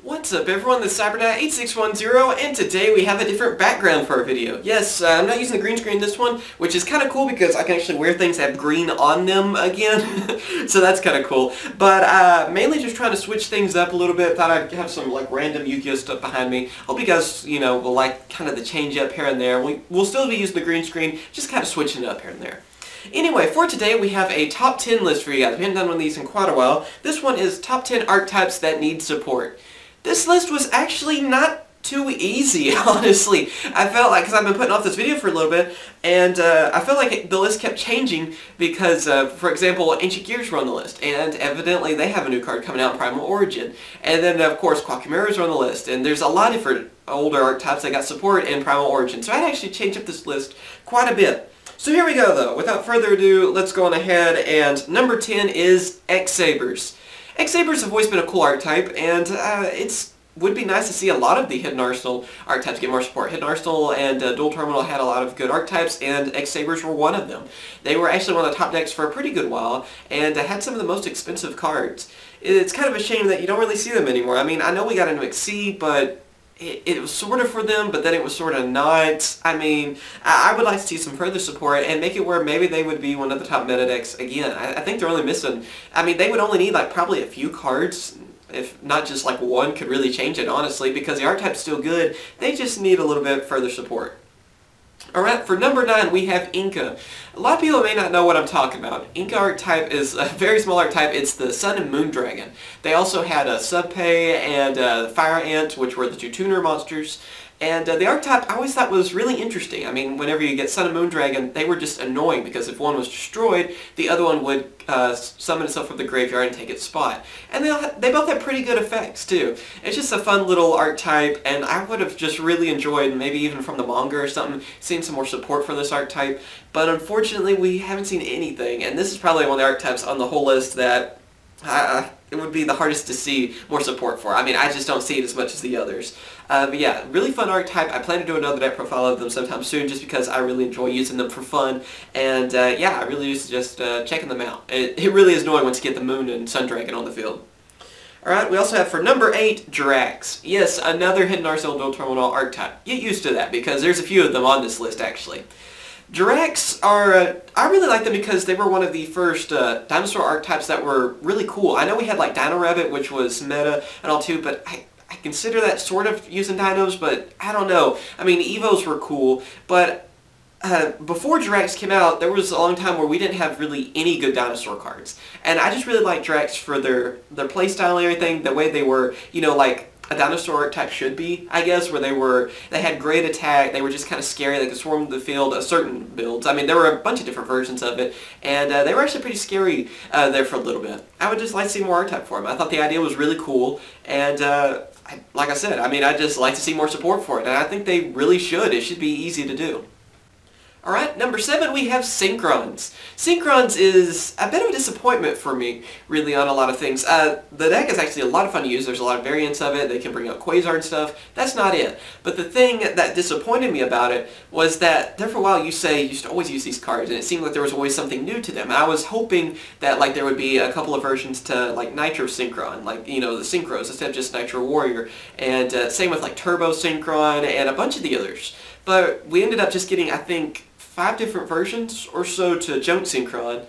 What's up everyone, this is CyberKnight 8610 and today we have a different background for our video. Yes, I'm not using the green screen this one, which is kind of cool because I can actually wear things that have green on them again. So that's kind of cool. But mainly just trying to switch things up a little bit. Thought I'd have some like random Yugioh stuff behind me. Hope you guys, will like kind of the change up here and there. We'll still be using the green screen, just kind of switching it up here and there. Anyway, for today we have a top 10 list for you guys. We haven't done one of these in quite a while. This one is top 10 archetypes that need support. This list was actually not too easy, honestly. I felt like, because I've been putting off this video for a little bit, and I felt like the list kept changing because, for example, Ancient Gears were on the list, and evidently they have a new card coming out in Primal Origin. And then, of course, Quackamaras are on the list, and there's a lot of different older archetypes that got support in Primal Origin. So I'd actually changed up this list quite a bit. So here we go, though. Without further ado, let's go on ahead, and number 10 is X-Sabers. X-Sabers have always been a cool archetype, and would be nice to see a lot of the Hidden Arsenal archetypes get more support. Hidden Arsenal and Dual Terminal had a lot of good archetypes, and X-Sabers were one of them. They were actually one of the top decks for a pretty good while, and had some of the most expensive cards. It's kind of a shame that you don't really see them anymore. I mean, I know we got into XC, but it was sort of for them, but then it was sort of not. I mean, I would like to see some further support and make it where maybe they would be one of the top meta decks again. I think they're only missing, I mean, they would only need like probably a few cards, if not just like one, could really change it, honestly, because the archetype's still good. They just need a little bit further support. Alright, for number 9 we have Inca. A lot of people may not know what I'm talking about. Inca archetype is a very small archetype. It's the Sun and Moon Dragon. They also had a Subpay and Fire Ant, which were the two tuner monsters. And the archetype I always thought was really interesting. I mean, whenever you get Sun and Moon Dragon, they were just annoying because if one was destroyed, the other one would summon itself from the graveyard and take its spot. And they both have pretty good effects, too. It's just a fun little archetype, and I would have just really enjoyed, maybe even from the manga or something, seeing some more support for this archetype. But unfortunately, we haven't seen anything, and this is probably one of the archetypes on the whole list that it would be the hardest to see more support for. I mean, I just don't see it as much as the others. But yeah, really fun archetype. I plan to do another deck profile of them sometime soon just because I really enjoy using them for fun. And yeah, I really just checking them out. It really is annoying once you get the Moon and Sun Dragon on the field. Alright, we also have for number 8, Drax. Yes, another Hidden Arsenal Dual Terminal archetype. Get used to that because there's a few of them on this list actually. Drax are, I really like them because they were one of the first dinosaur archetypes that were really cool. I know we had like Dino Rabbit, which was meta and all too, but I consider that sort of using dinos, but I don't know. I mean, Evos were cool, but before Drax came out, there was a long time where we didn't have really any good dinosaur cards. And I just really like Drax for their playstyle and everything, the way they were, like a dinosaur archetype should be, I guess, where they had great attack, they were just kind of scary, they could swarm the field, certain builds. I mean, there were a bunch of different versions of it, and they were actually pretty scary there for a little bit. I would just like to see more archetype for them. I thought the idea was really cool, and like I said, I mean, I'd just like to see more support for it, and I think they really should. It should be easy to do. Alright, number 7 we have Synchrons. Synchrons is a bit of a disappointment for me, really, on a lot of things. The deck is actually a lot of fun to use. There's a lot of variants of it. They can bring out Quasar and stuff. That's not it. But the thing that disappointed me about it was that there for a while you used to always use these cards, and it seemed like there was always something new to them. I was hoping that like there would be a couple of versions to like Nitro Synchron, like, the Synchros instead of just Nitro Warrior, and same with like Turbo Synchron and a bunch of the others. But we ended up just getting, I think, 5 different versions or so to Junk Synchron,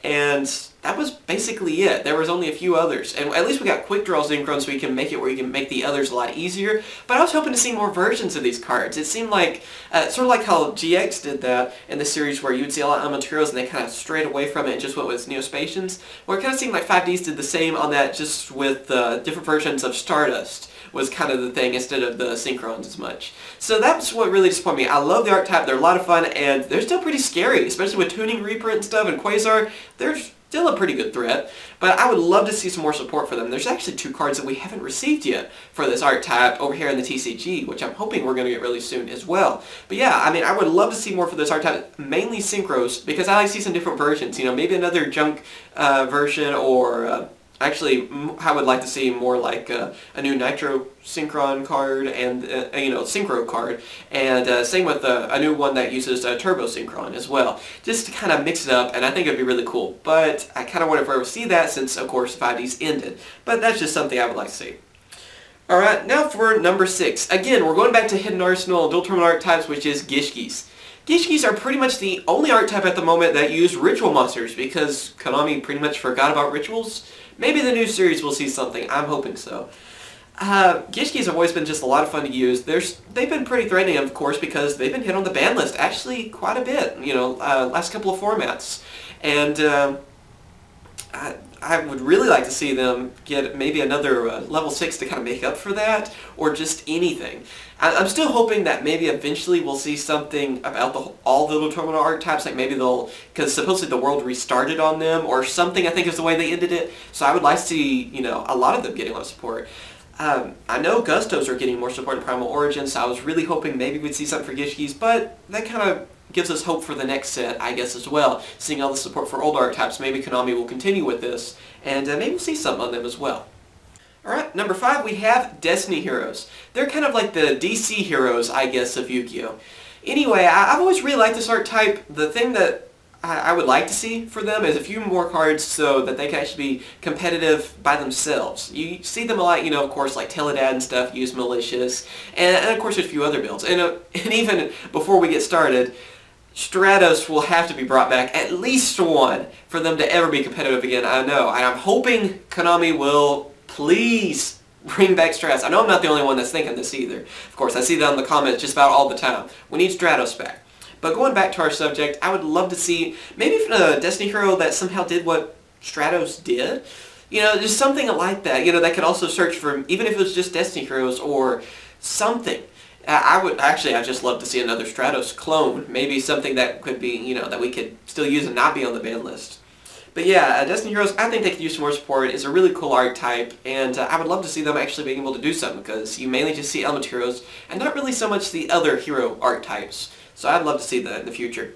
and that was basically it. There was only a few others, and at least we got Quick Draw Synchron so we can make it where you can make the others a lot easier, but I was hoping to see more versions of these cards. It seemed like, sort of like how GX did that in the series where you would see a lot of materials and they kind of strayed away from it and just went with Neospatians, where it kind of seemed like 5Ds did the same on that, just with different versions of Stardust was kind of the thing instead of the Synchrons as much. So that's what really disappointed me. I love the archetype, they're a lot of fun, and they're still pretty scary, especially with Tuning Reprint and stuff, and Quasar. They're still a pretty good threat, but I would love to see some more support for them. There's actually 2 cards that we haven't received yet for this archetype over here in the TCG, which I'm hoping we're going to get really soon as well. But yeah, I mean, I would love to see more for this archetype, mainly Synchros, because I like to see some different versions. Maybe another Junk version, or actually, I would like to see more like a new Nitro Synchron card and Synchro card, and same with a new one that uses Turbo Synchron as well, just to kind of mix it up, and I think it'd be really cool. But I kind of want to see that since, of course, 5Ds ended. But that's just something I would like to see. Alright, now for number 6. Again, we're going back to Hidden Arsenal Dual Terminal Archetypes, which is Gishkis. Gishkis are pretty much the only archetype at the moment that use ritual monsters, because Konami pretty much forgot about rituals. Maybe the new series will see something. I'm hoping so. Gishkis have always been just a lot of fun to use. They've been pretty threatening, of course, because they've been hit on the ban list actually quite a bit, you know, last couple of formats. And I would really like to see them get maybe another level 6 to kind of make up for that, or just anything. I'm still hoping that maybe eventually we'll see something about all the little terminal archetypes, like maybe they'll, because supposedly the world restarted on them, or something I think is the way they ended it. So I would like to see, you know, a lot of them getting a lot of support. I know Gustos are getting more support in Primal Origin, so I was really hoping maybe we'd see something for Gishkis, but that kind of gives us hope for the next set, I guess, as well. Seeing all the support for old archetypes, maybe Konami will continue with this, and maybe we'll see something on them as well. Alright, number 5, we have Destiny Heroes. They're kind of like the DC heroes, I guess, of Yugioh. Anyway, I've always really liked this archetype. The thing that I would like to see for them is a few more cards so that they can actually be competitive by themselves. You see them a lot, you know, of course, like Teledad and stuff use Malicious, and of course there's a few other builds. And even before we get started, Stratos will have to be brought back, at least one, for them to ever be competitive again, I know. And I'm hoping Konami will please bring back Stratos. I know I'm not the only one that's thinking this either. Of course, I see that in the comments just about all the time. We need Stratos back. But going back to our subject, I would love to see maybe a Destiny hero that somehow did what Stratos did. You know, just something like that. You know, that could also search for, even if it was just Destiny heroes or something. I'd just love to see another Stratos clone. Maybe something that could be, you know, that we could still use and not be on the ban list. But yeah, Destiny Heroes, I think they could use some more support. It's a really cool archetype, and I would love to see them actually being able to do something, because you mainly just see element heroes, and not really so much the other hero archetypes. So I'd love to see that in the future.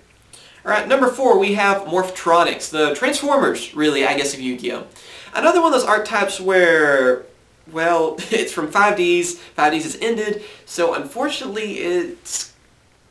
Alright, number 4, we have Morphtronics, the Transformers, really, I guess, of Yu-Gi-Oh! Another one of those archetypes where, well, it's from 5Ds, 5Ds has ended, so unfortunately it's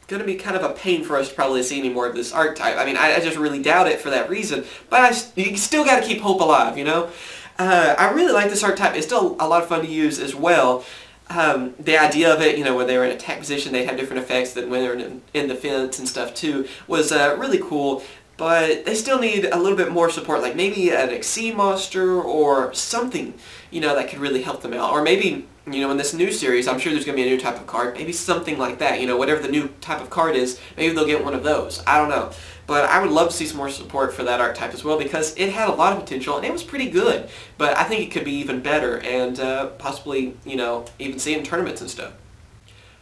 going to be kind of a pain for us to probably see any more of this archetype. I mean, I just really doubt it for that reason, but you still got to keep hope alive, you know? I really like this archetype. It's still a lot of fun to use as well. The idea of it, you know, when they were in attack position, they'd have different effects than when they're in defense and stuff too, was really cool. But they still need a little bit more support, like maybe an X-Sabers monster or something, you know, that could really help them out. Or maybe, you know, in this new series, I'm sure there's going to be a new type of card, maybe something like that, you know, whatever the new type of card is, maybe they'll get one of those. I don't know. But I would love to see some more support for that archetype as well, because it had a lot of potential and it was pretty good. But I think it could be even better, and possibly, you know, even see it in tournaments and stuff.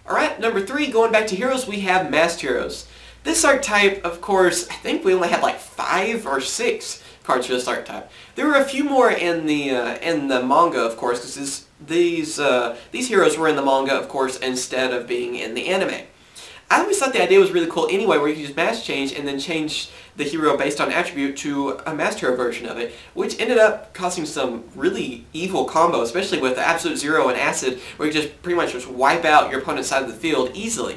Alright, number 3, going back to heroes, we have Masked Heroes. This archetype, of course, I think we only had like 5 or 6 cards for this archetype. There were a few more in the manga, of course, because these heroes were in the manga, of course, instead of being in the anime. I always thought the idea was really cool anyway, where you could just mask change and then change the hero based on attribute to a masked hero version of it, which ended up causing some really evil combo, especially with Absolute Zero and Acid, where you just pretty much just wipe out your opponent's side of the field easily.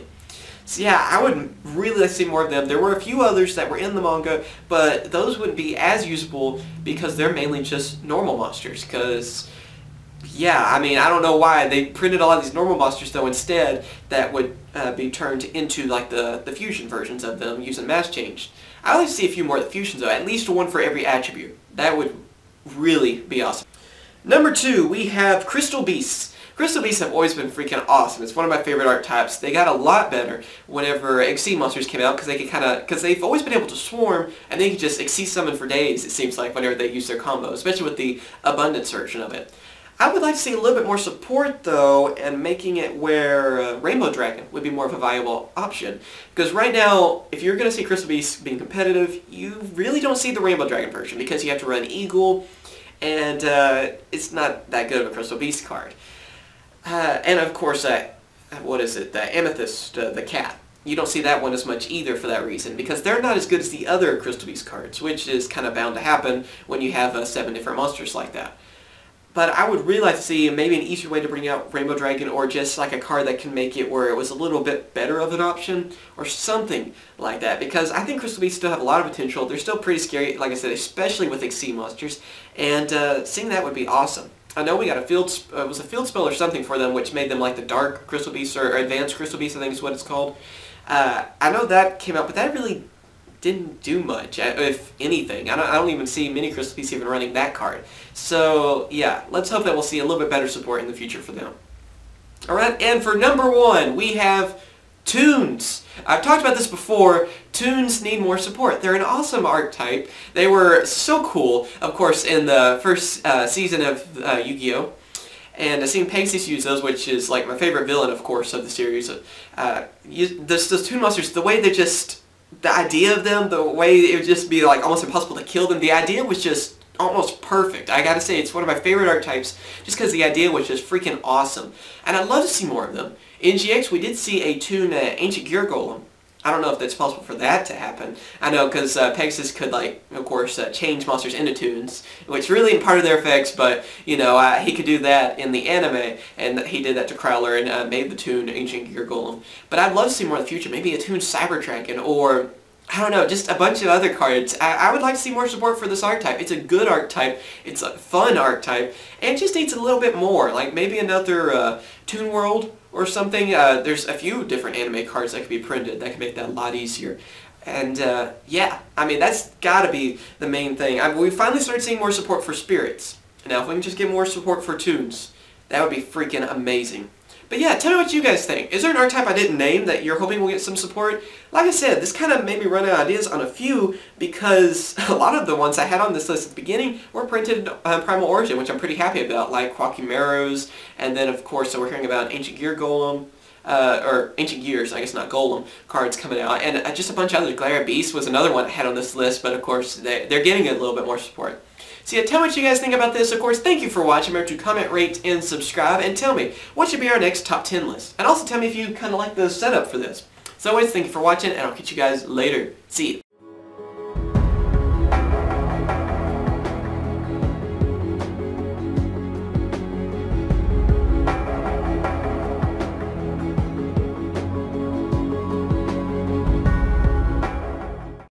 So yeah, I would really like to see more of them. There were a few others that were in the manga, but those wouldn't be as usable because they're mainly just normal monsters, because yeah, I mean, I don't know why they printed a lot of these normal monsters though instead that would be turned into like the fusion versions of them using mask change. I'd like to see a few more of the fusions though, at least one for every attribute. That would really be awesome. Number 2, we have Crystal Beasts. Crystal Beasts have always been freaking awesome. It's one of my favorite archetypes. They got a lot better whenever X-Sabers monsters came out, because they've always been able to swarm and they could just X-Sabers summon for days, it seems like, whenever they use their combo, especially with the abundance version of it. I would like to see a little bit more support though, and making it where Rainbow Dragon would be more of a viable option. Because right now, if you're going to see Crystal Beasts being competitive, you really don't see the Rainbow Dragon version, because you have to run Eagle, and it's not that good of a Crystal Beast card. And of course, what is it, the Amethyst, the cat. You don't see that one as much either for that reason, because they're not as good as the other Crystal Beast cards, which is kind of bound to happen when you have 7 different monsters like that. But I would really like to see maybe an easier way to bring out Rainbow Dragon, or just like a card that can make it where it was a little bit better of an option or something like that. Because I think Crystal Beasts still have a lot of potential. They're still pretty scary, like I said, especially with Exceed monsters. And seeing that would be awesome. I know we got it was a field spell or something for them, which made them like the Dark Crystal Beasts, or Advanced Crystal Beasts, I think is what it's called. I know that came out, but that really didn't do much, if anything. I don't even see many Crystal Beasts even running that card. So yeah, let's hope that we'll see a little bit better support in the future for them. Alright, and for number 1, we have Toons. I've talked about this before. Toons need more support. They're an awesome archetype. They were so cool, of course, in the first season of Yugioh. And I've seen Pegasus use those, which is like my favorite villain, of course, of the series. Those Toon monsters, the way they just... the idea of them, the way it would just be like almost impossible to kill them, the idea was just almost perfect. I gotta say, it's one of my favorite archetypes just because the idea was just freaking awesome. And I'd love to see more of them. In GX, we did see a Toon Ancient Gear Golem. I don't know if that's possible for that to happen. I know because Pegasus could, like, of course, change monsters into Toons, which really isn't part of their effects, but, you know, he could do that in the anime, and he did that to Crowler and made the Toon Ancient Gear Golem. But I'd love to see more in the future. Maybe a Toon Cyberdragon, or... I don't know, just a bunch of other cards. I would like to see more support for this archetype. It's a good archetype, it's a fun archetype, and it just needs a little bit more. Like maybe another Toon World or something. There's a few different anime cards that could be printed that could make that a lot easier. And yeah, I mean, that's gotta be the main thing. We finally started seeing more support for spirits. Now if we can just get more support for Toons, that would be freaking amazing. But yeah, tell me what you guys think. Is there an archetype I didn't name that you're hoping will get some support? Like I said, this kind of made me run out of ideas on a few because a lot of the ones I had on this list at the beginning were printed on Primal Origin, which I'm pretty happy about, like Quakimeros, and then of course we're hearing about Ancient Gear Golem, or Ancient Gears, I guess not Golem, cards coming out, and just a bunch of others. Glare Beast was another one I had on this list, but of course they're getting a little bit more support. So yeah, tell me what you guys think about this. Of course, thank you for watching. Remember to comment, rate, and subscribe. And tell me, what should be our next top 10 list? And also tell me if you kind of like the setup for this. So always, thank you for watching, and I'll catch you guys later. See you.